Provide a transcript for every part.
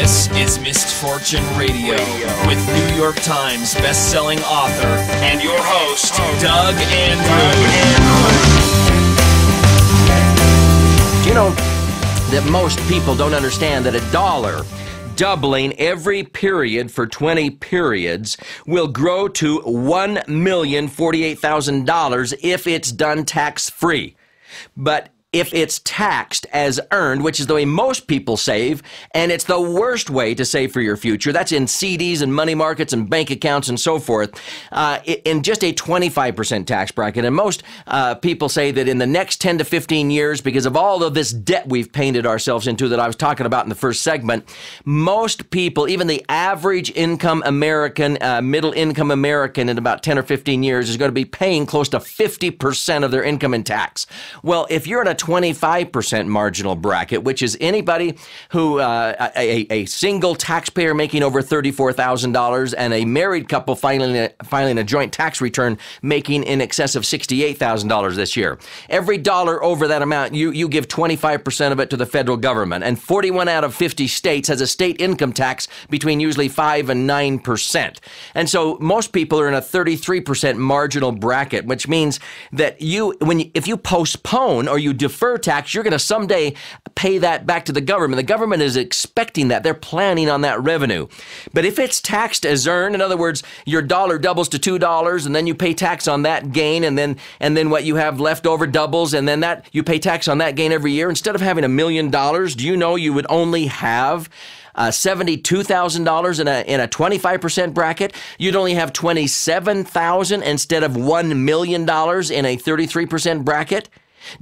This is Misfortune Radio with New York Times best-selling author and your host, Doug Andrew. Do you know that most people don't understand that a dollar doubling every period for 20 periods will grow to $1,048,000 if it's done tax-free? But if it's taxed as earned, which is the way most people save, and it's the worst way to save for your future, that's in CDs and money markets and bank accounts and so forth, in just a 25% tax bracket. And most people say that in the next 10 to 15 years, because of all of this debt we've painted ourselves into that I was talking about in the first segment, most people, even the average income American, middle income American in about 10 or 15 years is going to be paying close to 50% of their income in tax. Well, if you're in a 25% marginal bracket, which is anybody who, a single taxpayer making over $34,000 and a married couple filing a joint tax return making in excess of $68,000 this year. Every dollar over that amount, you give 25% of it to the federal government. And 41 out of 50 states has a state income tax between usually 5 and 9%. And so most people are in a 33% marginal bracket, which means that if you postpone or you defer tax, you're going to someday pay that back to the government. The government is expecting that. They're planning on that revenue. But if it's taxed as earned, in other words, your dollar doubles to $2 and then you pay tax on that gain, and then what you have left over doubles, and then that you pay tax on that gain every year. Instead of having $1 million, do you know you would only have $72,000 in a 25% bracket? You'd only have $27,000 instead of $1 million in a 33% bracket?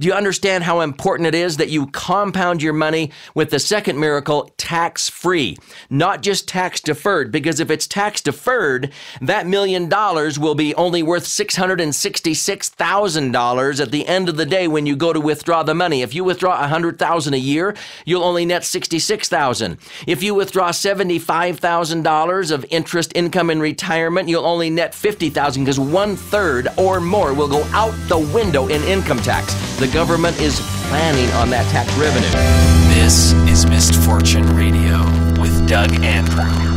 Do you understand how important it is that you compound your money with the second miracle, tax-free, not just tax-deferred? Because if it's tax-deferred, that $1 million will be only worth $666,000 at the end of the day when you go to withdraw the money. If you withdraw $100,000 a year, you'll only net $66,000. If you withdraw $75,000 of interest income in retirement, you'll only net $50,000 because 1/3 or more will go out the window in income tax. The government is planning on that tax revenue. This is Misfortune Radio with Doug Andrew.